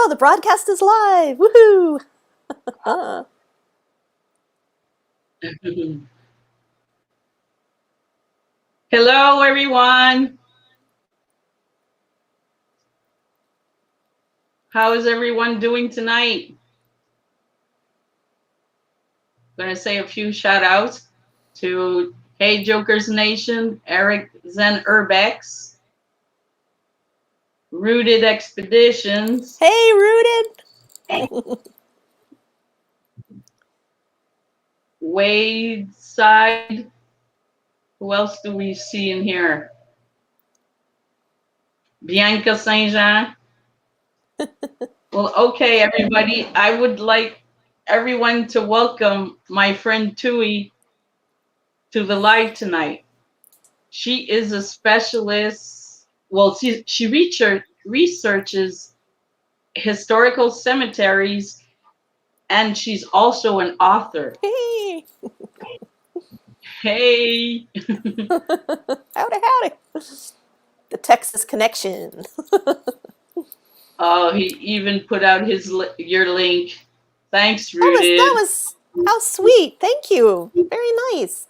Oh, the broadcast is live! Woohoo! Hello, everyone. How is everyone doing tonight? I'm going to say a few shout outs to Hey Jokers Nation, Eric Zen Urbex, Rooted Expeditions, Hey, Rooted! Wade Side. Who else do we see in here? Bianca Saint Jean. Well, okay, everybody. I would like everyone to welcome my friend Tui to the live tonight. She is a specialist. Well, she researches historical cemeteries, and she's also an author. Hey! Hey! Howdy, howdy! The Texas connection. Oh, he even put out your link. Thanks, That Rooted. was how sweet. Thank you. Very nice.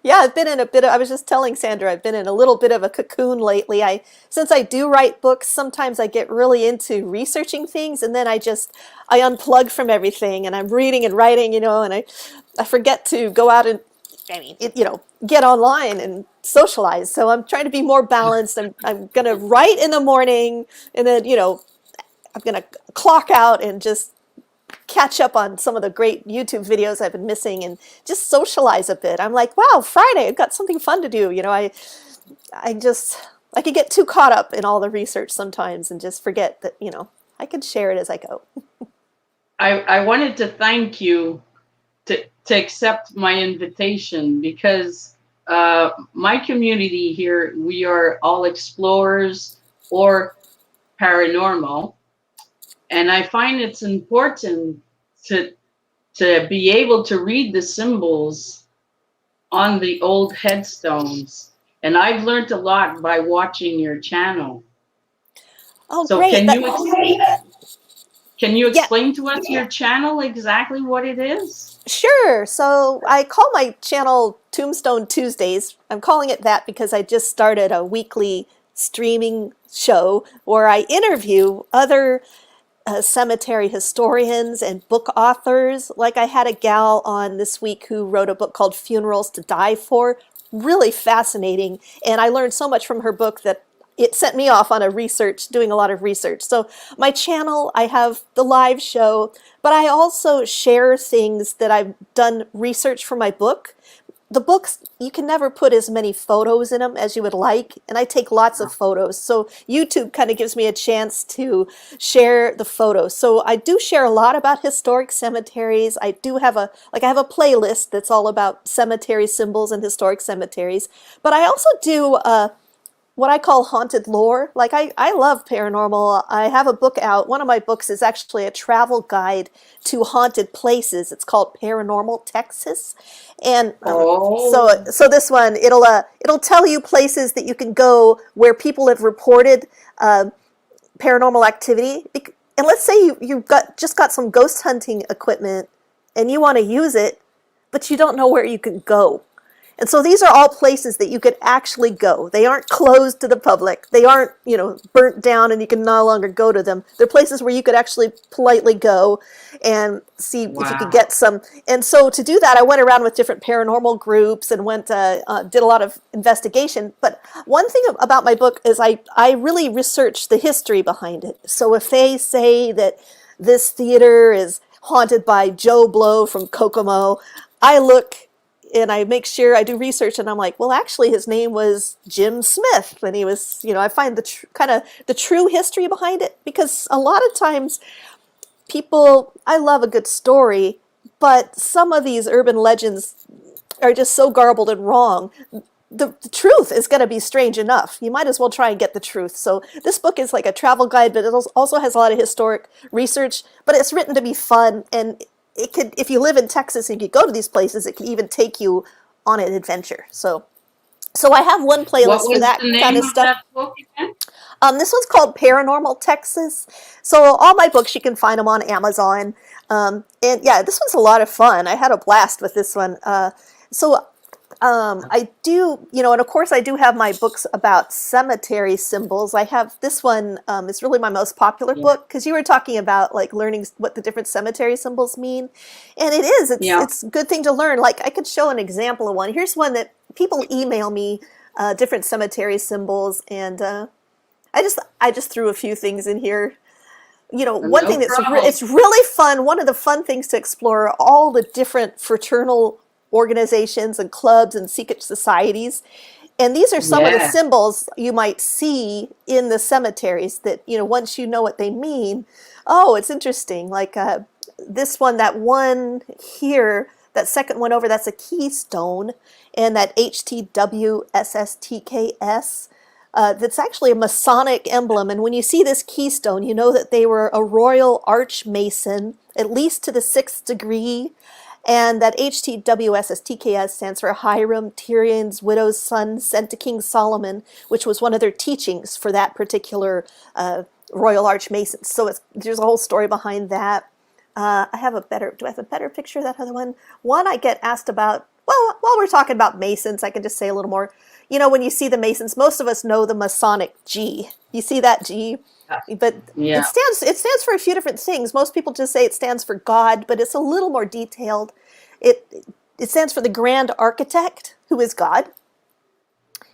Yeah, I've been in a bit of, I was just telling Sandra, I've been in a little bit of a cocoon lately. Since I do write books, sometimes I get really into researching things and then I unplug from everything and I'm reading and writing, and I forget to go out and, get online and socialize. So I'm trying to be more balanced. I'm going to write in the morning and then, I'm going to clock out and just catch up on some of the great YouTube videos I've been missing and just socialize a bit. I'm like, wow, Friday, I've got something fun to do. I could get too caught up in all the research sometimes and just forget that, I can share it as I go. I wanted to thank you to accept my invitation because my community here, we are all explorers or paranormal. And I find it's important to be able to read the symbols on the old headstones. And I've learned a lot by watching your channel. Oh, So great. can you explain to us your channel, exactly what it is? Sure. So I call my channel Tombstone Tuesdays. I'm calling it that because I just started a weekly streaming show where I interview other cemetery historians and book authors. Like I had a gal on this week who wrote a book called Funerals to Die For. Really fascinating. And I learned so much from her book that it sent me off on doing a lot of research. So my channel, I have the live show, but I also share things that I've done research for my book. The books, you can never put as many photos in them as you would like, and I take lots of photos. So YouTube kind of gives me a chance to share the photos. So I do share a lot about historic cemeteries. I have a playlist that's all about cemetery symbols and historic cemeteries. But I also do what I call haunted lore. Like I love paranormal. I have a book out. One of my books is actually a travel guide to haunted places. It's called Paranormal Texas. And so this one, it'll tell you places that you can go where people have reported paranormal activity. And let's say you've just got some ghost hunting equipment and you want to use it, but you don't know where you can go. And so these are all places that you could actually go. They aren't closed to the public. They aren't, burnt down and you can no longer go to them. They're places where you could actually politely go and see if you could get some. And so to do that, I went around with different paranormal groups and did a lot of investigation. But one thing about my book is I really researched the history behind it. So if they say that this theater is haunted by Joe Blow from Kokomo, I look and I make sure I do research and I'm like, well, actually his name was Jim Smith. And he was, I find the true history behind it, because a lot of times I love a good story, but some of these urban legends are just so garbled and wrong. The truth is going to be strange enough. You might as well try and get the truth. So this book is like a travel guide, but it also has a lot of historic research, but it's written to be fun. And if you live in Texas and you go to these places, it can even take you on an adventure. So So I have one What playlist for was that the kind name of of stuff. that book again? This one's called Paranormal Texas. So all my books, you can find them on Amazon. And yeah, this one's a lot of fun. I had a blast with this one. So I do, and of course I do have my books about cemetery symbols. I have this one is really my most popular Yeah. book because you were talking about like learning what the different cemetery symbols mean, and it is. Yeah. It's a good thing to learn. Like I could show an example of one. Here's one that people email me different cemetery symbols, and I just threw a few things in here. One No thing that's problem. it's really fun. One of the fun things to explore are all the different fraternal organizations and clubs and secret societies. And these are some of the Yeah. symbols you might see in the cemeteries that, once you know what they mean, oh, it's interesting. Like this one, that one here, that second one over, that's a keystone, and that HTWSSTKS. That's actually a Masonic emblem. And when you see this keystone, you know that they were a Royal Arch Mason, at least to the 6th degree. And that HTWSSTKS stands for Hiram, Tyrion's widow's son, sent to King Solomon, which was one of their teachings for that particular Royal Arch Mason. So there's a whole story behind that. Do I have a better picture of that other one? One I get asked about, well, while we're talking about Masons, I can just say a little more. When you see the Masons, most of us know the Masonic G. You see that G? But Yeah. it stands for a few different things. Most people just say it stands for God, but it's a little more detailed. It stands for the Grand Architect, who is God.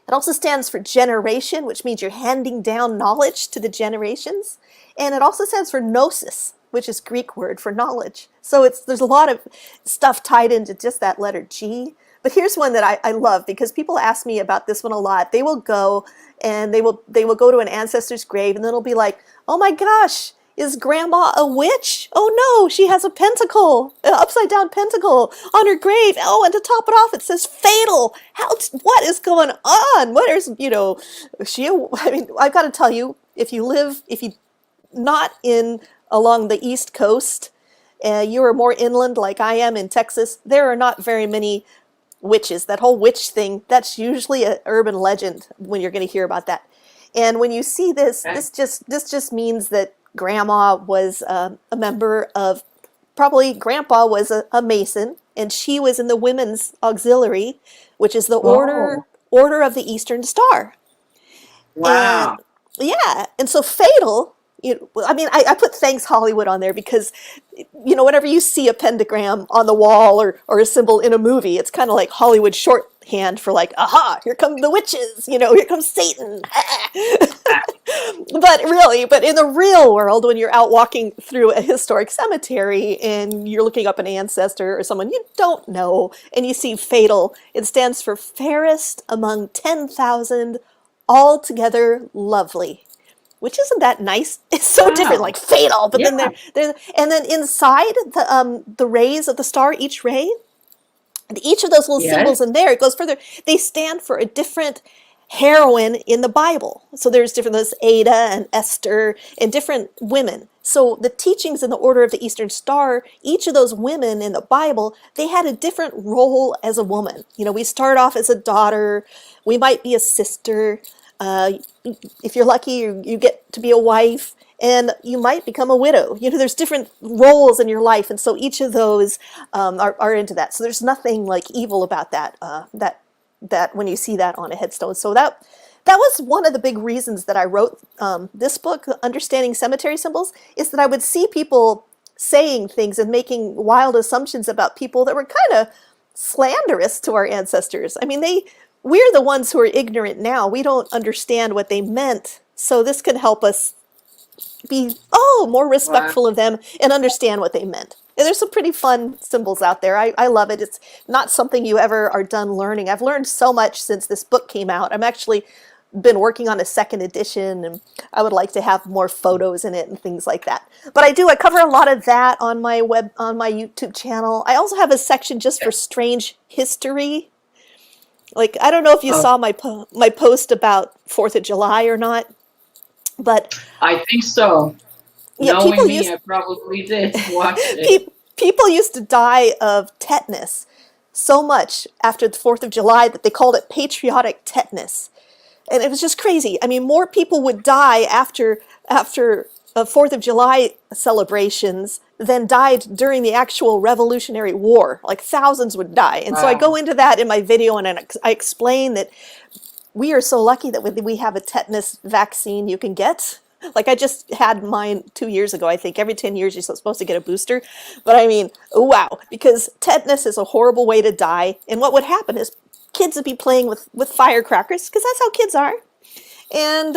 It also stands for generation, which means you're handing down knowledge to the generations. And it also stands for gnosis, which is Greek word for knowledge. So there's a lot of stuff tied into just that letter G. But here's one that I love because people ask me about this one a lot. They will go and they will go to an ancestor's grave and then it'll be like, oh my gosh, is grandma a witch? Oh no, she has a pentacle, an upside down pentacle on her grave. Oh, and to top it off, it says fatal. What is going on? What is, I mean, I've got to tell you, if you not in along the East Coast, you are more inland like I am in Texas, there are not very many witches. That whole witch thing, that's usually an urban legend when you're going to hear about that. And when you see this, Okay. this just means that grandma was a member of, probably grandpa was a Mason, and she was in the Women's Auxiliary, which is the Oh, Order of the Eastern Star. wow. And yeah, and so fatal. I mean, I put thanks Hollywood on there because, whenever you see a pentagram on the wall or a symbol in a movie, it's kind of like Hollywood shorthand for like, aha, here come the witches, here comes Satan. But in the real world, when you're out walking through a historic cemetery and you're looking up an ancestor or someone you don't know and you see fatal, it stands for fairest among 10,000, altogether lovely. Which isn't that nice? It's so different, Wow. like fatal. But Yeah. then and then inside the rays of the star, each ray, and each of those little Yes. symbols in there, it goes further. They stand for a different heroine in the Bible. So there's different, those Ada and Esther and different women. So the teachings in the Order of the Eastern Star, each of those women in the Bible, they had a different role as a woman. We start off as a daughter. We might be a sister. Uh, if you're lucky, you get to be a wife, and you might become a widow. There's different roles in your life, and so each of those are into that. So there's nothing like evil about that. That when you see that on a headstone. So that was one of the big reasons that I wrote this book, Understanding Cemetery Symbols, is that I would see people saying things and making wild assumptions about people that were kind of slanderous to our ancestors. I mean, we're the ones who are ignorant now. We don't understand what they meant. So this can help us be more Wow. respectful of them and understand what they meant. And there's some pretty fun symbols out there. I love it. It's not something you ever are done learning. I've learned so much since this book came out. I'm actually been working on a second edition, and I would like to have more photos in it and things like that. But I cover a lot of that on my YouTube channel. I also have a section just for strange history. Like, I don't know if you Oh, saw my post about 4th of July or not, but I think so. yeah, Knowing me, I probably did watch it. people used to die of tetanus. so much after the 4th of July that they called it patriotic tetanus. And it was just crazy. I mean, more people would die after 4th of July celebrations than died during the actual Revolutionary War. Like thousands would die. And so I go Wow. into that in my video, and I explain that we are so lucky that we have a tetanus vaccine you can get. Like I just had mine 2 years ago. I think every 10 years you're supposed to get a booster. But I mean, wow, because tetanus is a horrible way to die. And what would happen is kids would be playing with firecrackers, because that's how kids are. And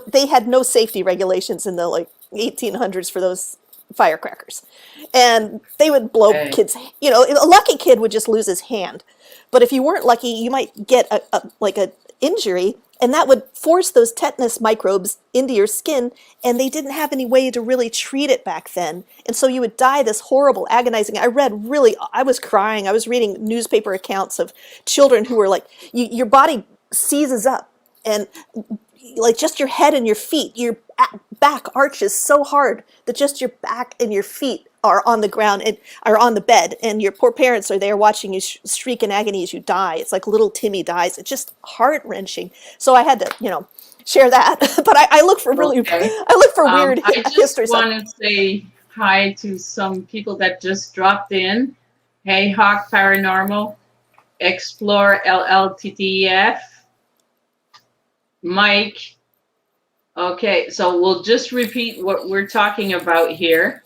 they had no safety regulations in the like 1800s for those firecrackers, and they would blow Okay. kids. A lucky kid would just lose his hand, but if you weren't lucky, you might get a injury, and that would force those tetanus microbes into your skin, and they didn't have any way to really treat it back then, and so you would die this horrible, agonizing. I was crying. I was reading newspaper accounts of children who were like, your body seizes up, and like just your head and your feet, your back arches so hard that just your back and your feet are on the ground and are on the bed, and your poor parents are there watching you shriek in agony as you die. It's like little Timmy dies. It's just heart-wrenching. So I had to, share that. But I look for Okay. I look for weird I just history stuff. want to say hi to some people that just dropped in. Hey, Hawk Paranormal, Explore LLTTF, Mike. Okay, so we'll just repeat what we're talking about here.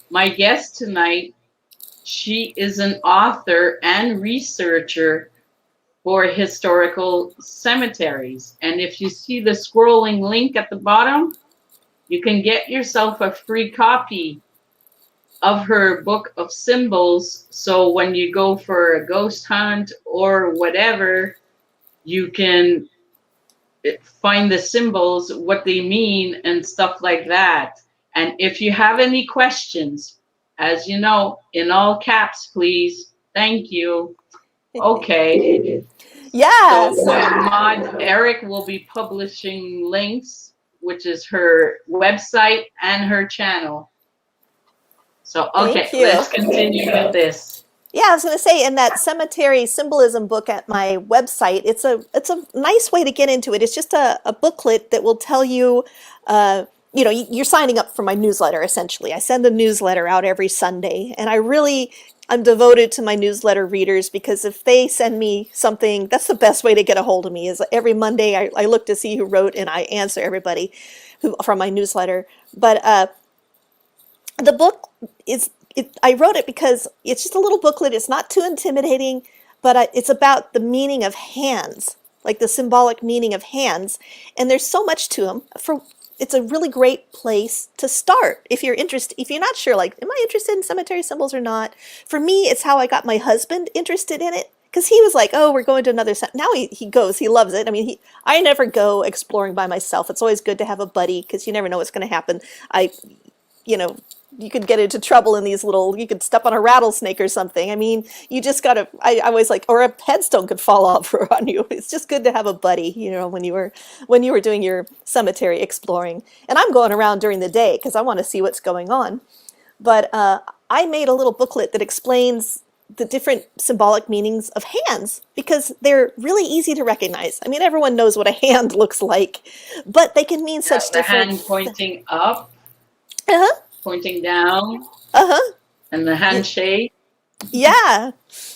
My guest tonight, she is an author and researcher for historical cemeteries. And if you see the scrolling link at the bottom, you can get yourself a free copy of her book of symbols. So when you go for a ghost hunt or whatever, you can find the symbols, what they mean, and stuff like that. And if you have any questions, as you know, in all caps, please. Thank you. Okay. Yeah. So my mod Eric will be publishing links, which is her website and her channel. So okay, Thank you. let's continue with this. Yeah, I was going to say, in that cemetery symbolism book at my website, it's a nice way to get into it. It's just a booklet that will tell you, you're signing up for my newsletter, essentially. I send a newsletter out every Sunday, and I'm devoted to my newsletter readers, because if they send me something, that's the best way to get a hold of me. Is every Monday I look to see who wrote, and I answer everybody from my newsletter. But the book I wrote it because it's just a little booklet. It's not too intimidating, but it's about the meaning of hands, like the symbolic meaning of hands. And there's so much to them. It's a really great place to start if you're interested. If you're not sure, like, am I interested in cemetery symbols or not? For me, it's how I got my husband interested in it, because he was like, "Oh, we're going to another." Now he goes. He loves it. I mean, I never go exploring by myself. It's always good to have a buddy, because you never know what's going to happen. You could get into trouble in you could step on a rattlesnake or something. I mean, you just gotta, I was like, or a headstone could fall off on you. It's just good to have a buddy, when you were doing your cemetery exploring. And I'm going around during the day because I want to see what's going on. But I made a little booklet that explains the different symbolic meanings of hands, because they're really easy to recognize. I mean, everyone knows what a hand looks like, but they can mean such The different. hand pointing up, Uh-huh. pointing down, Uh-huh. and the handshake. Yeah.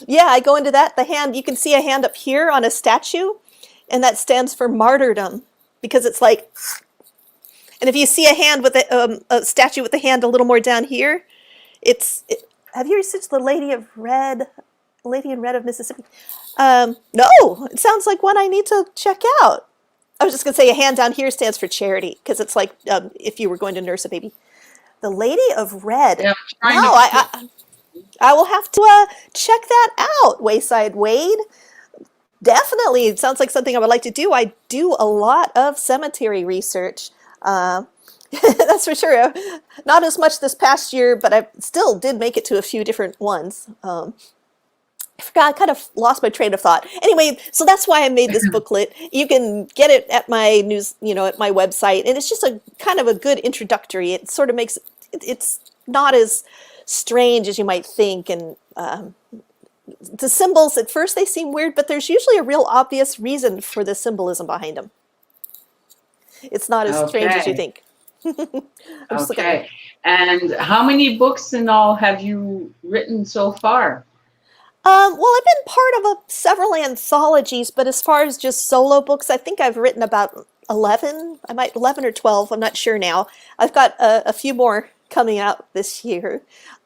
Yeah, I go into that. The hand, you can see a hand up here on a statue, and that stands for martyrdom, because it's like, and if you see a statue with the hand a little more down here, have you ever seen the Lady in Red of Mississippi? No, it sounds like one I need to check out. I was just going to say a hand down here stands for charity, because it's like if you were going to nurse a baby. The Lady of Red. Yeah, No, I will have to check that out, Wayside Wade. Definitely. It sounds like something I would like to do. I do a lot of cemetery research. That's for sure. Not as much this past year, but I still did make it to a few different ones. I forgot, I kind of lost my train of thought. Anyway, so that's why I made this booklet. You can get it at my at my website, and it's just a kind of a good introductory. It sort of makes it's not as strange as you might think, and the symbols, at first they seem weird, but there's usually a real obvious reason for the symbolism behind them. It's not as strange as you Okay. think. I'm just looking. Okay. And how many books in all have you written so far? Well, I've been part of several anthologies, but as far as just solo books, I think I've written about 11. I might 11 or 12. I'm not sure now. I've got a few more coming out this year.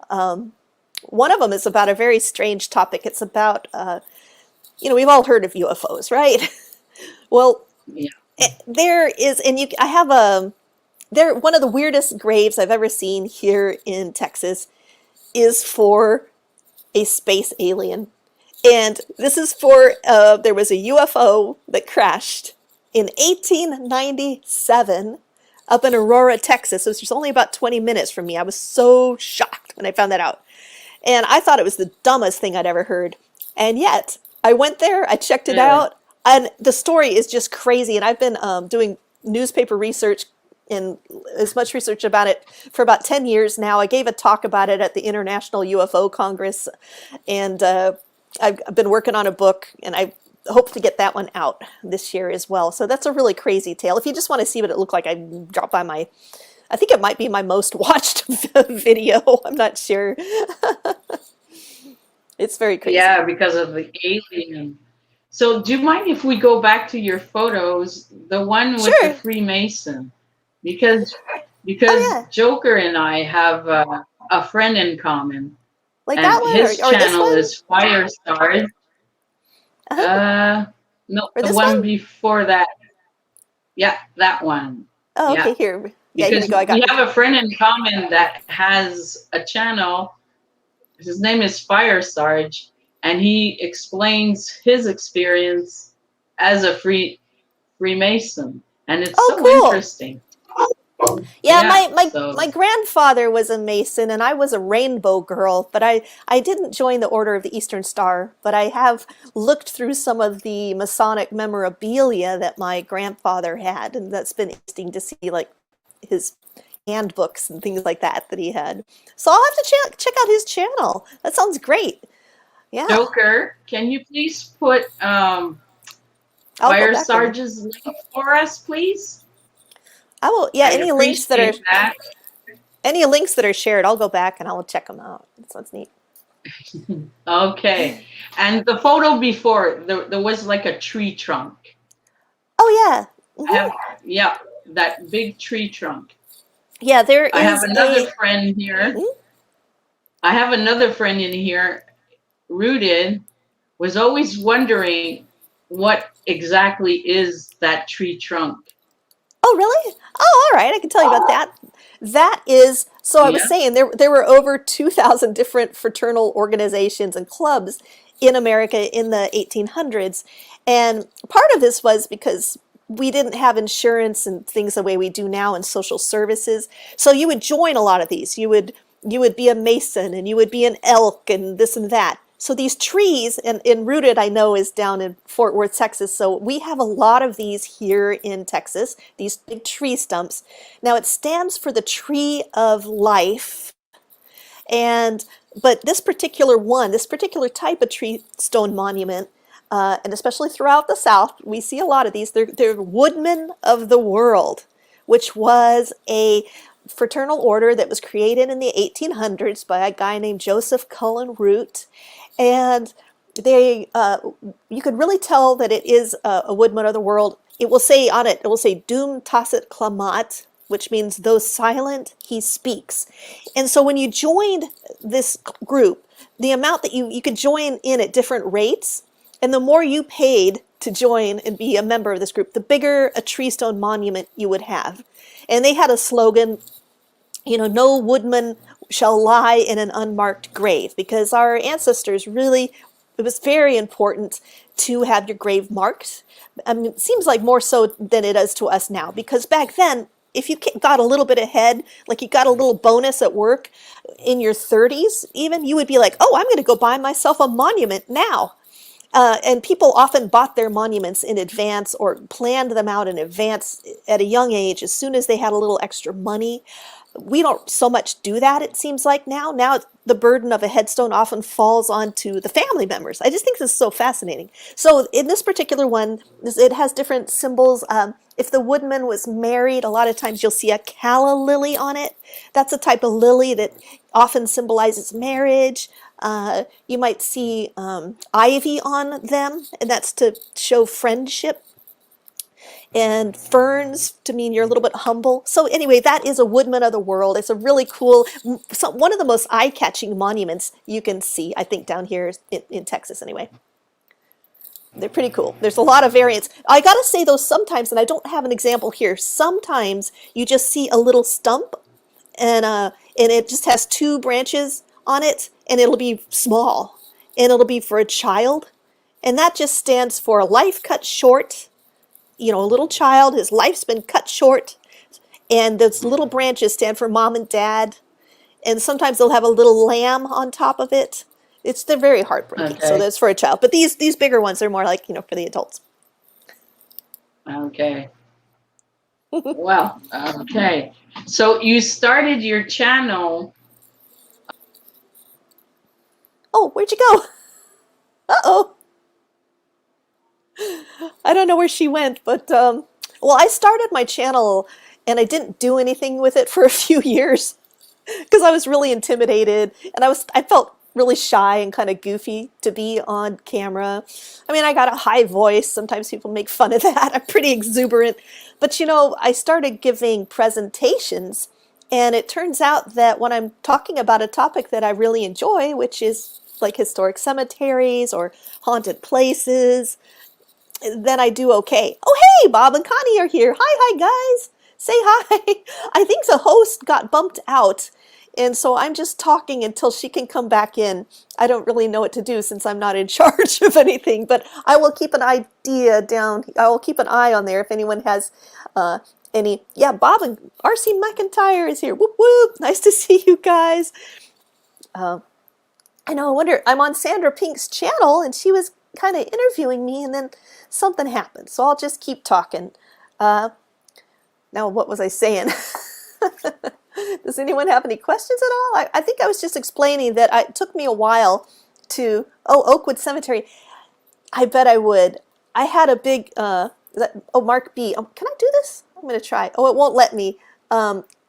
One of them is about a very strange topic. It's about, we've all heard of UFOs, right? Well, Yeah. there is, and I have they're one of the weirdest graves I've ever seen here in Texas is for a space alien. And this is for, there was a UFO that crashed in 1897 up in Aurora, Texas. It was just only about 20 minutes from me. I was so shocked when I found that out. And I thought it was the dumbest thing I'd ever heard. And yet, I went there, I checked it Really? out, and the story is just crazy. And I've been doing newspaper research and as much research about it for about 10 years now. I gave a talk about it at the International UFO Congress, and I've been working on a book, and I hope to get that one out this year as well. So that's a really crazy tale. If you just want to see what it looked like, I dropped by I think it might be my most watched video. I'm not sure. It's very crazy. Yeah, because of the alien. So do you mind if we go back to your photos, the one with the Sure. Freemason? Because Oh yeah, Joker and I have a friend in common, like that and one his or this channel one, is Firestar. uh-huh. No, Or the this one one. before that. Yeah, that one. Oh, Yeah, okay. Here, yeah. Here we because go. I we got. have a friend in common that has a channel. His name is Firesarge, and he explains his experience as a Freemason, and it's Oh, so cool. interesting. Yeah, Yeah, my so grandfather was a Mason and I was a Rainbow Girl, but I didn't join the Order of the Eastern Star, but I have looked through some of the Masonic memorabilia that my grandfather had, and that's been interesting to see, like his handbooks and things like that that he had. So I'll have to check out his channel. That sounds great. Yeah, Joker, can you please put I'll go back and Firesarge's link for us, please? I will. Yeah, I'd appreciate that. any links that are shared, I'll go back and I'll check them out. That sounds neat. Okay. And the photo before, there was like a tree trunk. Oh yeah. I Hmm. have, yeah, that big tree trunk. Yeah, there I have is another a. friend here. Mhm. I have another friend in here, Rooted, was always wondering what exactly is that tree trunk. Oh, really? Oh, all right. I can tell you about that. That is, so I was Yeah. saying there were over 2,000 different fraternal organizations and clubs in America in the 1800s. And part of this was because we didn't have insurance and things the way we do now in social services. So you would join a lot of these. You would be a Mason and you would be an elk and this and that. So these trees, and Rooted, I know, is down in Fort Worth, Texas. So we have a lot of these here in Texas, these big tree stumps. Now it stands for the tree of life. And but this particular one, this particular type of tree stone monument, and especially throughout the South, we see a lot of these. They're Woodmen of the World, which was a fraternal order that was created in the 1800s by a guy named Joseph Cullen Root, and they you could really tell that it is a Woodman of the World. It will say on it, it will say Dum Tacet Clamat, which means though silent, he speaks. And so when you joined this group, the amount that you could join in at different rates, and the more you paid to join and be a member of this group, the bigger a tree stone monument you would have. And they had a slogan, no woodman shall lie in an unmarked grave, because our ancestors really, it was very important to have your grave marked. I mean, it seems like more so than it is to us now, because back then, if you got a little bit ahead, like you got a little bonus at work in your 30s, even, you would be like, oh, I'm going to go buy myself a monument now. And people often bought their monuments in advance or planned them out in advance at a young age, as soon as they had a little extra money. We don't so much do that, it seems like now. Now the burden of a headstone often falls onto the family members. I just think this is so fascinating. So in this particular one, it has different symbols. If the woodman was married, a lot of times you'll see a calla lily on it. That's a type of lily that often symbolizes marriage. You might see ivy on them, and that's to show friendship, and ferns to mean you're a little bit humble. So anyway, that is a woodman of the world. It's a really cool, one of the most eye-catching monuments you can see, I think, down here in Texas anyway. They're pretty cool. There's a lot of variants. I gotta say though, sometimes, and I don't have an example here, sometimes you just see a little stump, and it just has two branches on it, and it'll be small, and it'll be for a child, and that just stands for life cut short. You know, a little child, his life's been cut short, and those little branches stand for mom and dad, and sometimes they'll have a little lamb on top of it. They're very heartbreaking. So Okay. that's for a child, but these bigger ones are more like, for the adults. Okay. Well, okay. So you started your channel. Oh, where'd you go? Uh-oh. I don't know where she went, but well, I started my channel and I didn't do anything with it for a few years because I was really intimidated, and I felt really shy and kind of goofy to be on camera. I mean, I got a high voice. Sometimes people make fun of that. I'm pretty exuberant. But I started giving presentations, and it turns out that when I'm talking about a topic that I really enjoy, which is like historic cemeteries or haunted places, then I do okay. Oh, hey, Bob and Connie are here. Hi, guys. Say hi. I think the host got bumped out, and so I'm just talking until she can come back in. I don't really know what to do since I'm not in charge of anything, but I will keep an idea down. I will keep an eye on there if anyone has any. Yeah, Bob and R.C. McIntyre is here. Whoop, whoop. Nice to see you guys. I know, I wonder, I'm on Sandra Pink's channel, and she was kind of interviewing me, and then something happened. So I'll just keep talking. Now, what was I saying? Does anyone have any questions at all? I think I was just explaining that it took me a while to, Oakwood Cemetery. I bet I would. I had a big, Mark B. Can I do this? I'm going to try. Oh, it won't let me.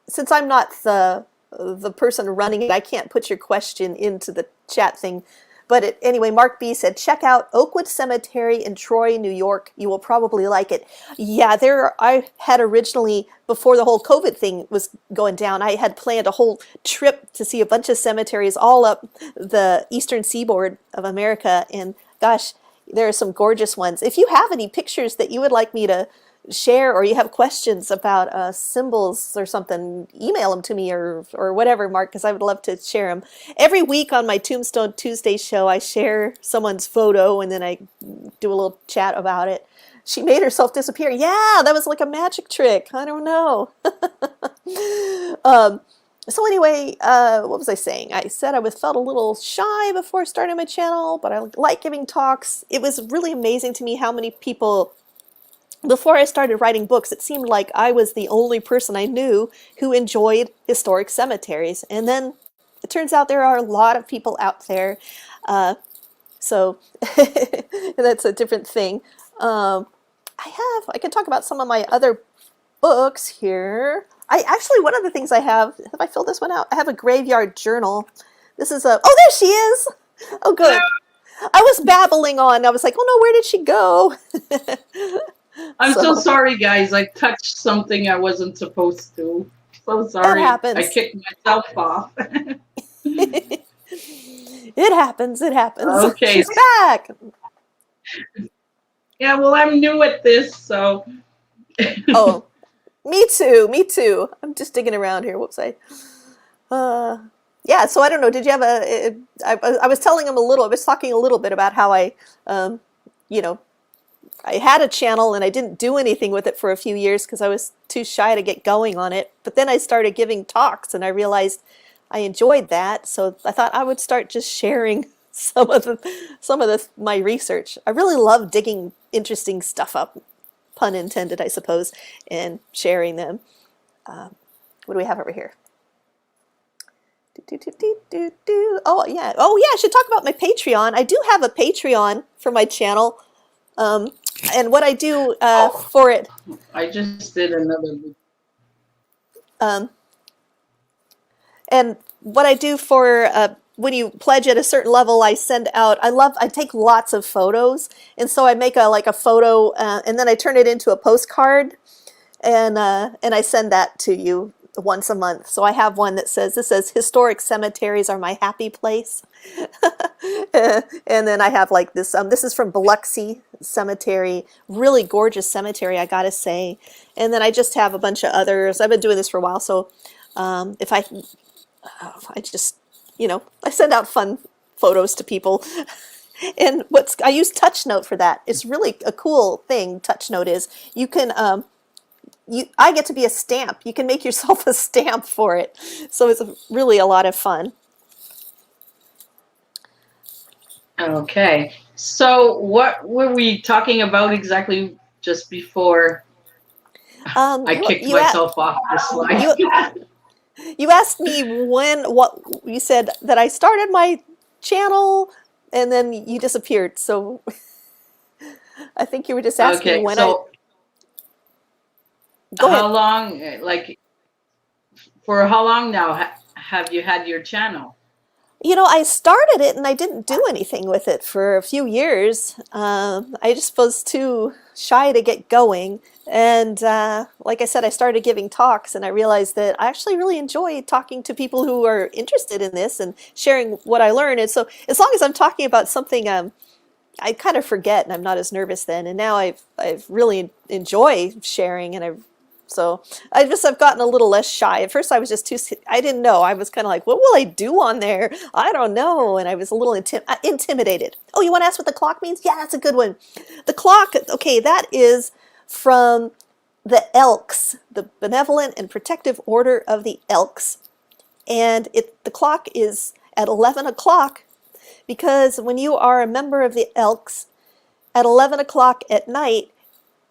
Since I'm not the person running it, I can't put your question into the chat thing. But anyway, Mark B said, check out Oakwood Cemetery in Troy, New York. You will probably like it. Yeah, I had originally, before the whole COVID thing was going down, I had planned a whole trip to see a bunch of cemeteries all up the eastern seaboard of America. And gosh, there are some gorgeous ones. If you have any pictures that you would like me to share, or you have questions about symbols or something, email them to me or whatever, Mark, because I would love to share them. Every week on my Tombstone Tuesdays show, I share someone's photo and then I do a little chat about it. She made herself disappear. Yeah, that was like a magic trick. I don't know. So anyway, what was I saying? I said I felt a little shy before starting my channel, but I like giving talks. It was really amazing to me how many people, before I started writing books, it seemed like I was the only person I knew who enjoyed historic cemeteries. And then it turns out there are a lot of people out there. So that's a different thing. I can talk about some of my other books here. One of the things I have I filled this one out? I have a graveyard journal. This is oh, there she is. Oh, good. I was babbling on. I was like, oh no, where did she go? I'm so sorry, guys. I touched something I wasn't supposed to. So sorry. It happens. I kicked myself off. It happens. It happens. Okay. She's back. Yeah, well, I'm new at this, so. Oh, me too. Me too. I'm just digging around here. Whoops. Yeah. So I don't know. Did you have I was telling him I was talking a little bit about how I had a channel and I didn't do anything with it for a few years because I was too shy to get going on it. But then I started giving talks and I realized I enjoyed that. So I thought I would start just sharing some of the my research. I really love digging interesting stuff up, pun intended, I suppose, and sharing them. What do we have over here? Oh yeah, I should talk about my Patreon. I do have a Patreon for my channel, and what I do for it. I just did another. Um, and what I do for when you pledge at a certain level, I send out. I take lots of photos, and so I make a photo, and then I turn it into a postcard, and I send that to you once a month. So I have one that says, "This says historic cemeteries are my happy place," and then I have like this. This is from Biloxi Cemetery, really gorgeous cemetery, I gotta say. And then I just have a bunch of others. I've been doing this for a while, so if I just, I send out fun photos to people. And I use TouchNote for that. It's really a cool thing. TouchNote is you can I get to be a stamp. You can make yourself a stamp for it. So it's really a lot of fun. Okay. So what were we talking about exactly just before I kicked myself off the slide? You asked me what you said that I started my channel and then you disappeared. So I think you were just asking when so Go ahead. How long, for how long now have you had your channel? I started it and I didn't do anything with it for a few years. I just was too shy to get going. And like I said, I started giving talks and I realized that I actually really enjoy talking to people who are interested in this and sharing what I learned. And so as long as I'm talking about something I kind of forget and I'm not as nervous then. And now I've really enjoy sharing and I've gotten a little less shy. At first I was just I didn't know. I was kind of like, what will I do on there? I don't know. And I was a little intimidated. Oh, you want to ask what the clock means? Yeah, that's a good one. The clock, okay, that is from the Elks, the Benevolent and Protective Order of the Elks. And the clock is at 11 o'clock because when you are a member of the Elks, at 11 o'clock at night,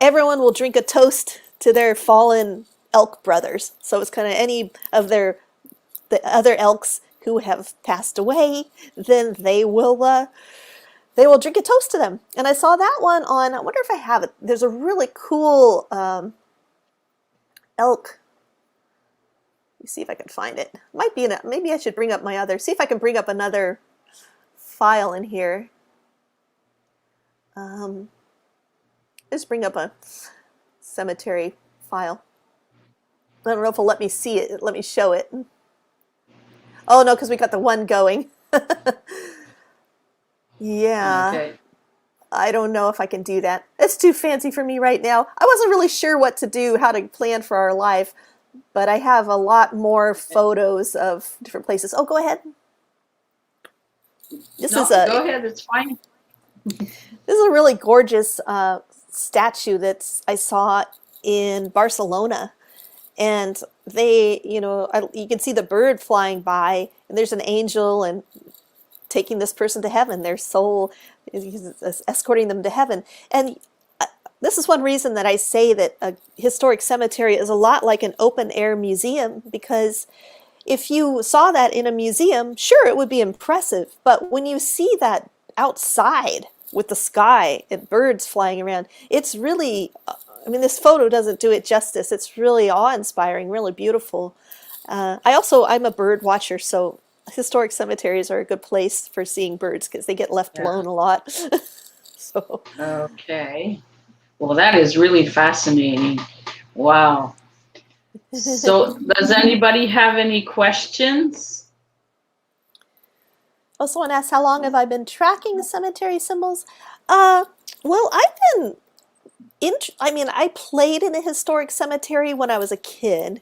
everyone will drink a toast to their fallen elk brothers. So it's kind of any of the other elks who have passed away, then they will drink a toast to them. And I saw that one on, I wonder if I have it. There's a really cool elk. Let me see if I can find it. Might be maybe I should bring up see if I can bring up another file in here. Just bring up a cemetery file. I don't know if it'll let me see it. Let me show it. Oh no, because we got the one going. Yeah. Okay. I don't know if I can do that. It's too fancy for me right now. I wasn't really sure what to do, how to plan for our life, but I have a lot more photos of different places. Oh, go ahead. Go ahead. It's fine. This is a really gorgeous statue that I saw in Barcelona, and you can see the bird flying by, and there's an angel and taking this person to heaven. Their soul is escorting them to heaven. And this is one reason that I say that a historic cemetery is a lot like an open air museum, because if you saw that in a museum, sure, it would be impressive, but when you see that outside with the sky and birds flying around, it's really, this photo doesn't do it justice. It's really awe-inspiring, really beautiful. I'm a bird watcher, so historic cemeteries are a good place for seeing birds because they get left alone a lot. So. Okay. Well, that is really fascinating. Wow. So does anybody have any questions? Oh, someone asked, how long have I been tracking cemetery symbols? Well, I've been I played in a historic cemetery when I was a kid.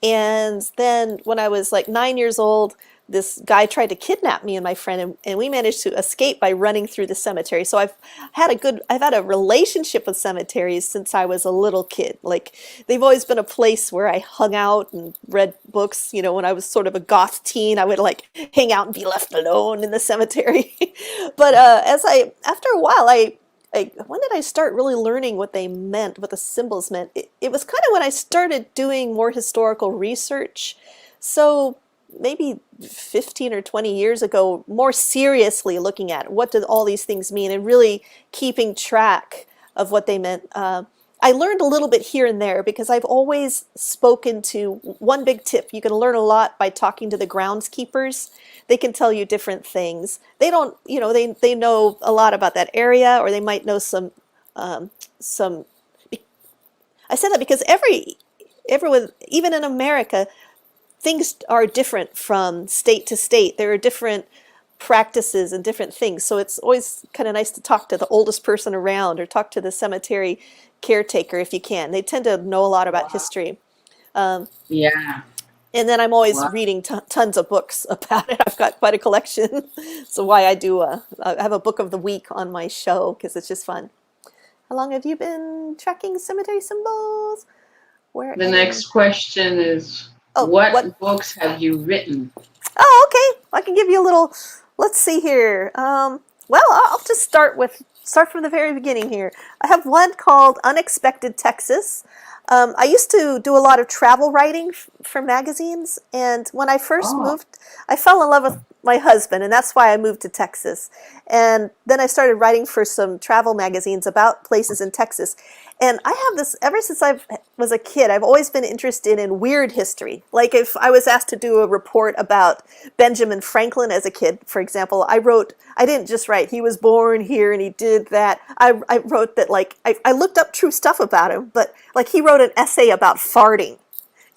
And then when I was like 9 years old, this guy tried to kidnap me and my friend, and we managed to escape by running through the cemetery. So I've had a relationship with cemeteries since I was a little kid. Like, they've always been a place where I hung out and read books. You know, when I was sort of a goth teen, I would like hang out and be left alone in the cemetery. But after a while, when did I start really learning what they meant, what the symbols meant? It was kind of when I started doing more historical research. So maybe 15 or 20 years ago, more seriously looking at what do all these things mean and really keeping track of what they meant. I learned a little bit here and there because I've always spoken to one big tip. You can learn a lot by talking to the groundskeepers. They can tell you different things. They don't, you know, they know a lot about that area, or they might know some. I said that because everyone, even in America, things are different from state to state. There are different practices and different things. So it's always kind of nice to talk to the oldest person around or talk to the cemetery caretaker if you can. They tend to know a lot about history. Yeah. And then I'm always Wow. reading tons of books about it. I've got quite a collection. So why I have a book of the week on my show because it's just fun. How long have you been tracking cemetery symbols? Where The and next question is, what? what books have you written? Oh, okay. I can give you a little. Let's see here. Well, I'll just start from the very beginning here. I have one called Unexpected Texas. I used to do a lot of travel writing for magazines, and when I first Oh, moved, I fell in love with my husband, and that's why I moved to Texas. And then I started writing for some travel magazines about places in Texas. And I have this ever since I was a kid. I've always been interested in weird history. Like if I was asked to do a report about Benjamin Franklin as a kid, for example, I didn't just write, he was born here and he did that. I wrote that, like, I looked up true stuff about him, but like he wrote an essay about farting.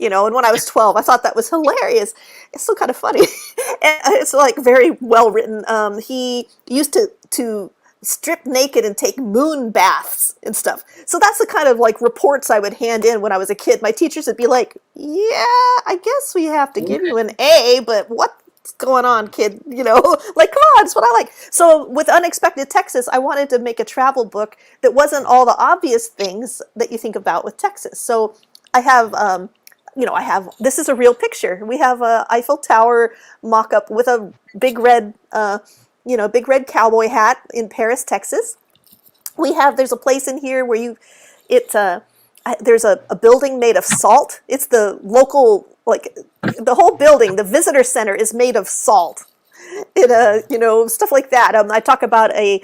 You know, and when I was 12, I thought that was hilarious. It's still kind of funny. And it's like very well written. He used to strip naked and take moon baths and stuff. So that's the kind of like reports I would hand in when I was a kid. My teachers would be like, "Yeah, I guess we have to give you an A, but what's going on, kid?" You know, like, come on, it's what I like. So with Unexpected Texas, I wanted to make a travel book that wasn't all the obvious things that you think about with Texas. So I have this is a real picture. We have a Eiffel Tower mock-up with a big red, big red cowboy hat in Paris, Texas. There's a place in here where there's a building made of salt. It's the local, like, the whole building, the visitor center is made of salt. Stuff like that. I talk about a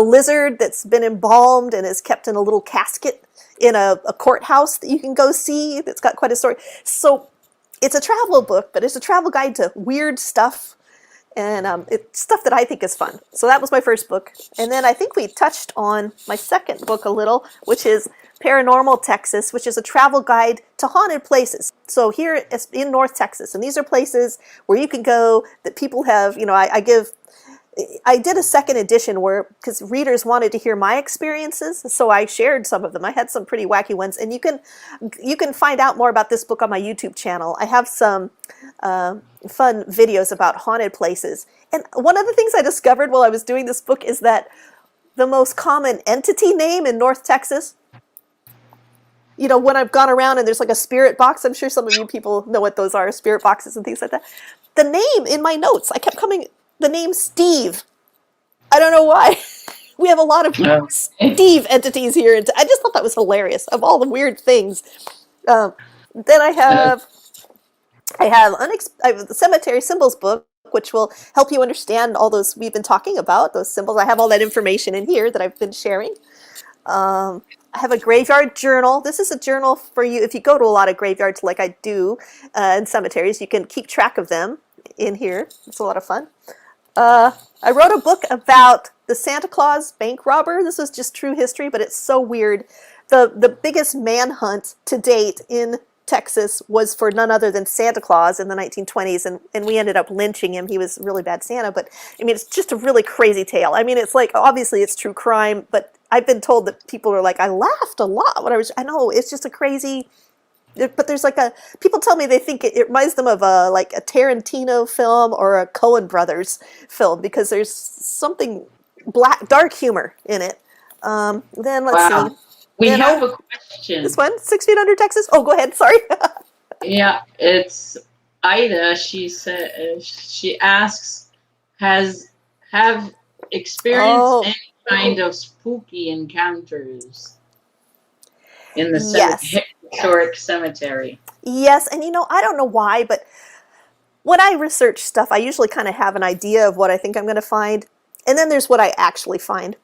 lizard that's been embalmed and is kept in a little casket in a courthouse that you can go see. That's got quite a story. So it's a travel book, but it's a travel guide to weird stuff, and it's stuff that I think is fun. So that was my first book. And then I think we touched on my second book a little, which is Paranormal Texas, which is a travel guide to haunted places. So here it's in North Texas, and these are places where you can go that people have, I did a second edition because readers wanted to hear my experiences, so I shared some of them. I had some pretty wacky ones, and you can find out more about this book on my YouTube channel. I have some fun videos about haunted places. And one of the things I discovered while I was doing this book is that the most common entity name in North Texas, when I've gone around and there's like a spirit box, I'm sure some of you people know what those are, spirit boxes and things like that. The name in my notes, I kept the name Steve. I don't know why. We have a lot of Steve entities here. And I just thought that was hilarious, of all the weird things. Then I have the Cemetery Symbols book, which will help you understand all those we've been talking about, those symbols. I have all that information in here that I've been sharing. I have a graveyard journal. This is a journal for you if you go to a lot of graveyards like I do in cemeteries. You can keep track of them in here. It's a lot of fun. I wrote a book about the Santa Claus bank robber. This was just true history, but it's so weird. The biggest manhunt to date in Texas was for none other than Santa Claus in the 1920s, and we ended up lynching him. He was a really bad Santa, but I mean, it's just a really crazy tale. I mean, it's like, obviously it's true crime, but I've been told that people are like, I laughed a lot when I know, it's just a crazy But there's like people tell me they think it reminds them of like a Tarantino film or a Coen Brothers film because there's something dark humor in it. Then let's see. Wow. We Then, have a this question. one, 6 Feet Under Texas. Oh, go ahead. Sorry. Yeah, it's Ida. She said she asks, has have experienced Oh, any kind of spooky encounters in the yes. historic cemetery? Yes. And I don't know why, but when I research stuff, I usually kind of have an idea of what I think I'm going to find. And then there's what I actually find.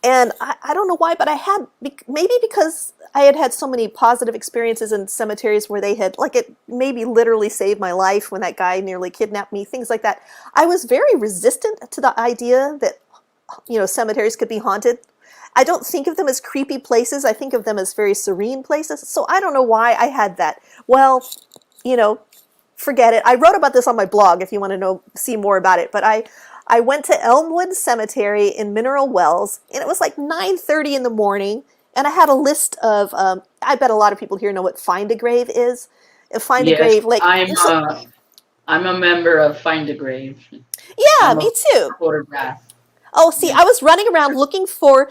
And I don't know why, but I had, maybe because I had had so many positive experiences in cemeteries where they had, like, it maybe literally saved my life when that guy nearly kidnapped me, things like that. I was very resistant to the idea that, cemeteries could be haunted. I don't think of them as creepy places. I think of them as very serene places. So I don't know why I had that. Well, you know, forget it. I wrote about this on my blog if you want to see more about it. But I went to Elmwood Cemetery in Mineral Wells, and it was like 9:30 in the morning, and I had a list of. I bet a lot of people here know what Find a Grave is. Find a Yes, Grave, like I'm a member of Find a Grave. yeah, I'm a me too. photograph. Oh, see, Yeah. I was running around looking for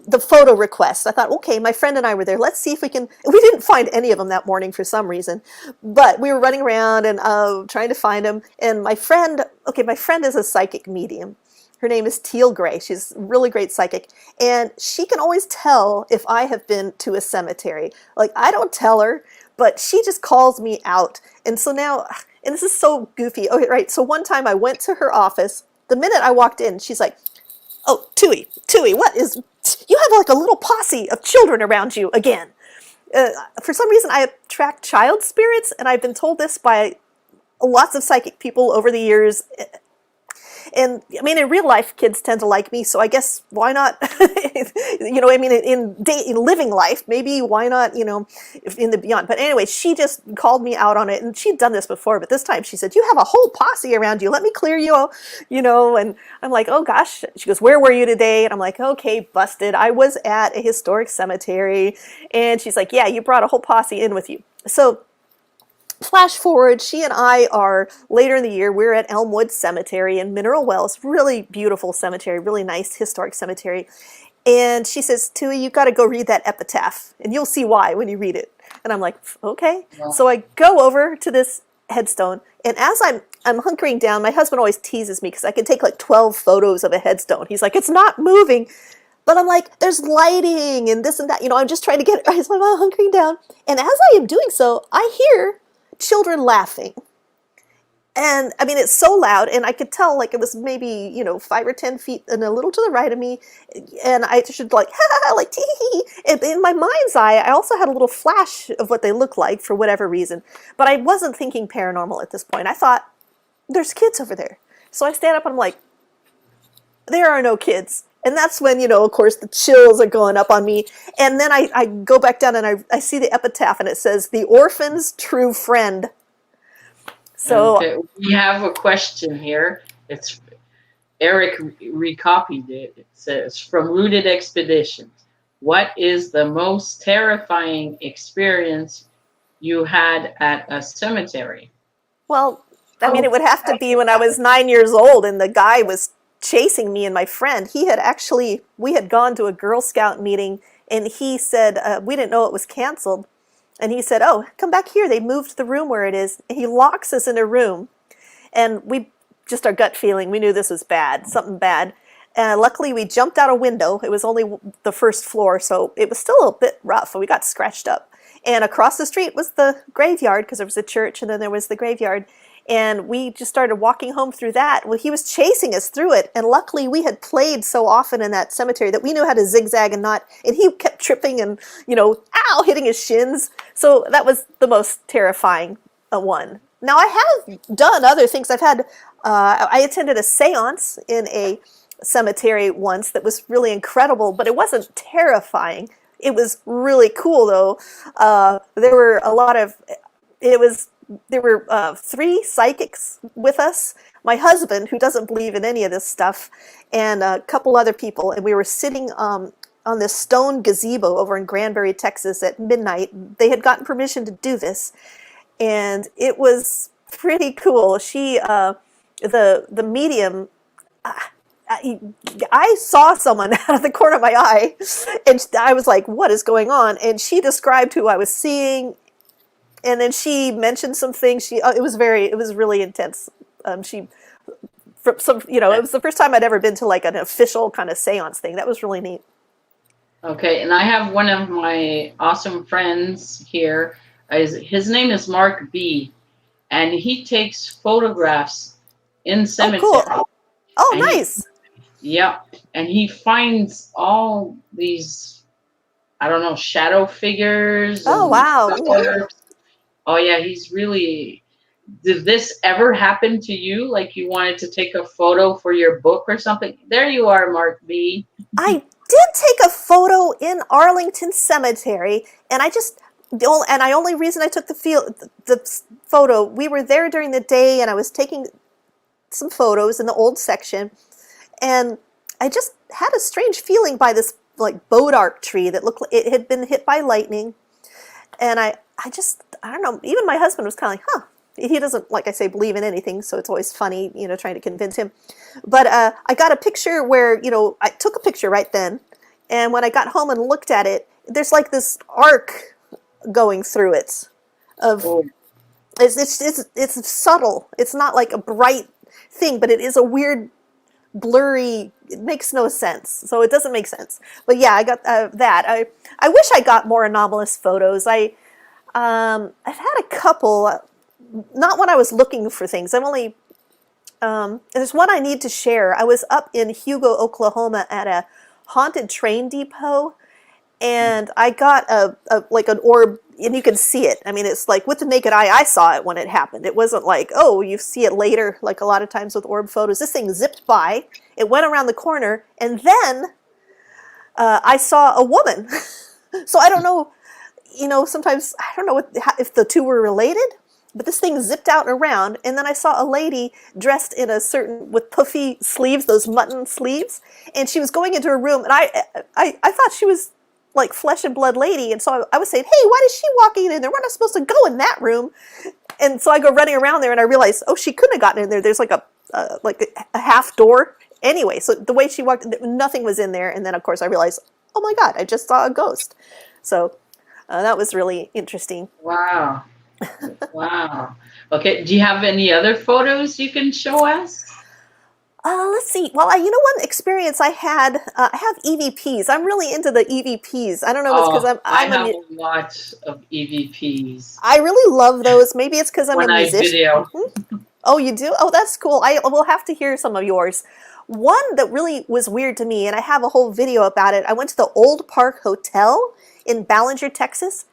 the photo requests. I thought, okay, my friend and I were there. Let's see if we can. We didn't find any of them that morning for some reason, but we were running around and trying to find them. And my friend is a psychic medium. Her name is Teal Gray. She's a really great psychic. And she can always tell if I have been to a cemetery. Like, I don't tell her, but she just calls me out. And so now, and this is so goofy. Okay, right. So one time I went to her office. The minute I walked in, she's like, "Oh, Tui, what is, you have like a little posse of children around you again." For some reason, I attract child spirits, and I've been told this by lots of psychic people over the years. And I mean, in real life, kids tend to like me, so I guess why not? I mean, in living life, maybe why not? In the beyond. But anyway, she just called me out on it, and she'd done this before, but this time she said, "You have a whole posse around you. Let me clear you." And I'm like, "Oh gosh." She goes, "Where were you today?" And I'm like, "Okay, busted. I was at a historic cemetery." And she's like, "Yeah, you brought a whole posse in with you." So flash forward, she and I are later in the year, we're at Elmwood Cemetery in Mineral Wells, really beautiful cemetery, really nice historic cemetery. And she says, "Tui, you got to go read that epitaph, and you'll see why when you read it." And I'm like, "Okay." Well, So I go over to this headstone, and as I'm hunkering down, my husband always teases me because I can take like 12 photos of a headstone. He's like, "It's not moving." But I'm like, "There's lighting and this and that." I'm just trying to get it. So I'm hunkering down. And as I am doing so, I hear children laughing. And I mean, it's so loud, and I could tell like it was maybe 5 or 10 feet and a little to the right of me, and I should like ha ha ha, like tee hee. And in my mind's eye, I also had a little flash of what they look like for whatever reason, but I wasn't thinking paranormal at this point. I thought there's kids over there, so I stand up and I'm like, there are no kids. And that's when, of course, the chills are going up on me. And then I go back down and I see the epitaph, and it says, "The orphan's true friend." So okay, we have a question here. It's Eric recopied it. It says, "From Rooted Expeditions, what is the most terrifying experience you had at a cemetery?" well, I mean, it would have to be when I was 9 years old and the guy was chasing me and my friend. We had gone to a Girl Scout meeting, and he said, we didn't know it was canceled. And he said, "Oh, come back here. They moved the room where it is." And he locks us in a room. And just our gut feeling, we knew this was bad, something bad. Luckily, we jumped out a window. It was only the first floor, so it was still a bit rough, and we got scratched up. And across the street was the graveyard, because there was a church, and then there was the graveyard. And we just started walking home through that. Well, he was chasing us through it, and luckily we had played so often in that cemetery that we knew how to zigzag and not, and he kept tripping and, ow, hitting his shins. So that was the most terrifying one. Now, I have done other things. I attended a seance in a cemetery once that was really incredible, but it wasn't terrifying. It was really cool, though. There were a lot of, it was, there were 3 psychics with us, my husband, who doesn't believe in any of this stuff, and a couple other people, and we were sitting on this stone gazebo over in Granbury, Texas at midnight. They had gotten permission to do this, and it was pretty cool. The medium, I saw someone out of the corner of my eye, and I was like, "What is going on?" And she described who I was seeing, and then she mentioned some things. It was really intense. She, from some, it was the first time I'd ever been to like an official kind of seance thing. That was really neat. Okay, and I have one of my awesome friends here. His name is Mark B, and he takes photographs in cemetery. Oh, cool. Oh, and nice. And he finds all these, I don't know, shadow figures. Oh, wow. Oh, yeah, he's really... Did this ever happen to you? Like you wanted to take a photo for your book or something? There you are, Mark B. I did take a photo in Arlington Cemetery, and the only reason I took the photo, we were there during the day, and I was taking some photos in the old section, and I just had a strange feeling by this like bodark tree that looked like it had been hit by lightning, and I don't know. Even my husband was kind of like, huh. He doesn't, like I say, believe in anything, so it's always funny, trying to convince him. But I got a picture where, I took a picture right then, and when I got home and looked at it, there's like this arc going through it. It's subtle. It's not like a bright thing, but it is a weird, blurry. It makes no sense, so it doesn't make sense. But yeah, I got that. I wish I got more anomalous photos. I've had a couple. Not when I was looking for things. There's one I need to share. I was up in Hugo, Oklahoma at a haunted train depot, and I got like an orb, and you can see it. I mean, it's like with the naked eye, I saw it when it happened. It wasn't like, oh, you see it later, like a lot of times with orb photos. This thing zipped by, it went around the corner, and then I saw a woman. So I don't know, sometimes I don't know if the two were related. But this thing zipped out and around, and then I saw a lady dressed in with puffy sleeves, those mutton sleeves, and she was going into her room, and I thought she was like flesh and blood lady, and so I was saying, hey, why is she walking in there? We're not supposed to go in that room. And so I go running around there, and I realize, oh, she couldn't have gotten in there. There's like a half door anyway. So the way she walked, nothing was in there, and then of course I realized, oh my God, I just saw a ghost. So that was really interesting. Wow. Wow. Okay. Do you have any other photos you can show us? Let's see. Well, one experience I had, I have EVPs. I'm really into the EVPs. I don't know if it's because I have a lot of EVPs. I really love those. Maybe it's because I'm a musician. Video. Mm-hmm. Oh, you do? Oh, that's cool. I will have to hear some of yours. One that really was weird to me, and I have a whole video about it. I went to the Old Park Hotel in Ballinger, Texas.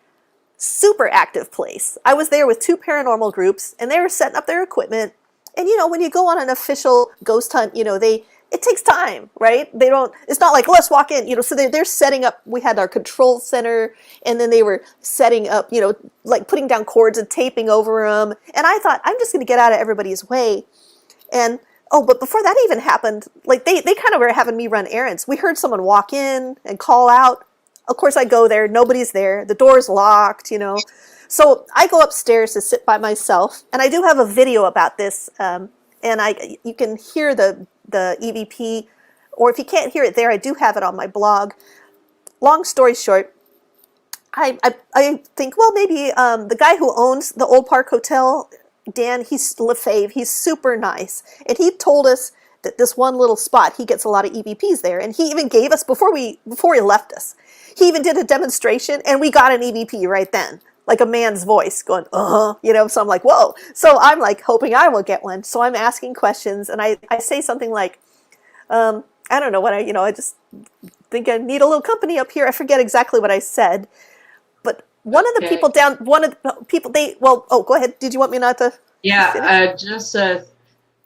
Super active place. I was there with 2 paranormal groups, and they were setting up their equipment. And when you go on an official ghost hunt, it takes time, right? It's not like, let's walk in, so they're setting up. We had our control center, and then they were setting up, like putting down cords and taping over them. And I thought, I'm just going to get out of everybody's way. And but before that even happened, like they kind of were having me run errands. We heard someone walk in and call out. Of course, I go there. Nobody's there. The door's locked, So I go upstairs to sit by myself, and I do have a video about this. And you can hear the EVP, or if you can't hear it there, I do have it on my blog. Long story short, I think, well, maybe the guy who owns the Old Park Hotel, Dan, he's LaFave. He's super nice, and he told us that this one little spot, he gets a lot of EVPs there, and he even gave us before he left us. He even did a demonstration, and we got an EVP right then, like a man's voice going, So I'm like, whoa. So I'm like hoping I will get one. So I'm asking questions, and I say something like, I don't know what I just think I need a little company up here. I forget exactly what I said, but one of the people go ahead. Did you want me not to? Yeah, just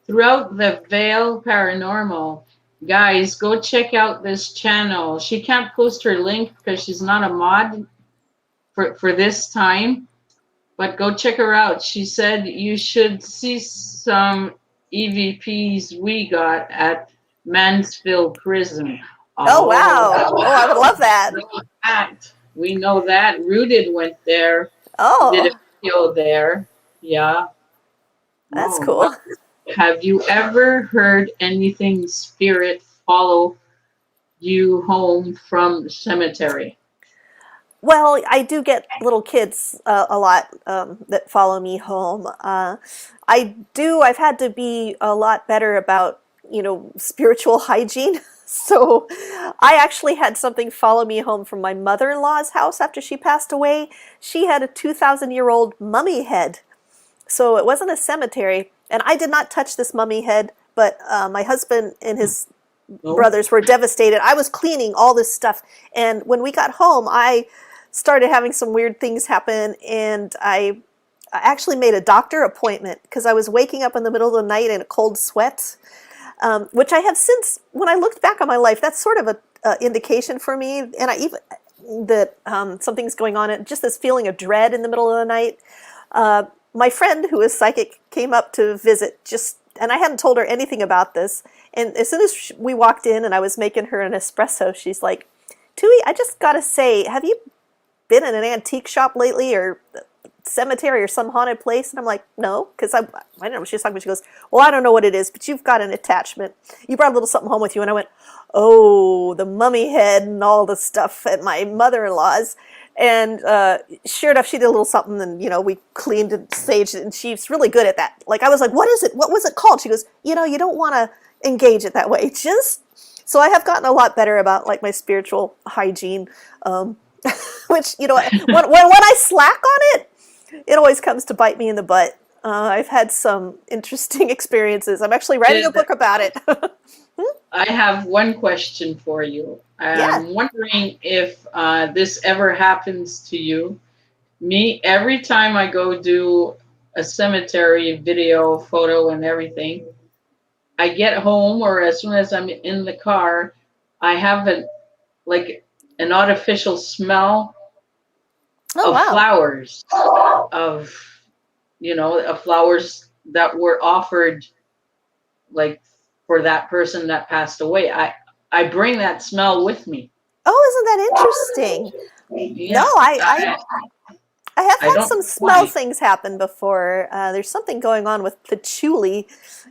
throughout the Veil Paranormal. Guys, go check out this channel. She can't post her link because she's not a mod for this time, but go check her out. She said you should see some EVPs we got at Mansfield Prison. Oh, Oh, wow. Oh, I would love that. that. We know that. Rooted went there, did a Oh, video there. Yeah. that's Oh, well, cool. have you ever heard anything spirit follow you home from the cemetery? Well, I do get little kids a lot that follow me home. I've had to be a lot better about, spiritual hygiene. So I actually had something follow me home from my mother-in-law's house after she passed away. She had a 2,000-year-old mummy head. So it wasn't a cemetery. And I did not touch this mummy head, but my husband and his No? brothers were devastated. I was cleaning all this stuff. And when we got home, I started having some weird things happen. And I actually made a doctor appointment because I was waking up in the middle of the night in a cold sweat, which I have since, when I looked back on my life, that's sort of a indication for me. And I even that something's going on, and just this feeling of dread in the middle of the night. My friend who is psychic came up to visit, and I hadn't told her anything about this. And as soon as we walked in and I was making her an espresso, she's like, Tui, I just gotta say, have you been in an antique shop lately, or cemetery, or some haunted place? And I'm like, no, because I don't know what she was talking about. She goes, well, I don't know what it is, but you've got an attachment. You brought a little something home with you. And I went, oh, the mummy head and all the stuff at my mother-in-law's. And sure enough, she did a little something, and we cleaned and saged it, and she's really good at that. Like, I was like, what is it? What was it called? She goes, you don't want to engage it that way. Just so I have gotten a lot better about like my spiritual hygiene, which when I slack on it, it always comes to bite me in the butt. I've had some interesting experiences. I'm actually writing a Did, book about it. I have one question for you. Yeah. I'm wondering if this ever happens to you. Me, every time I go do a cemetery video, photo, and everything, I get home, or as soon as I'm in the car, I have like an artificial smell Oh, of wow. flowers, of of flowers that were offered, like, for that person that passed away. I bring that smell with me. Oh, isn't that interesting? No, Yeah, I have I had don't some know smell why. things happen before. There's something going on with patchouli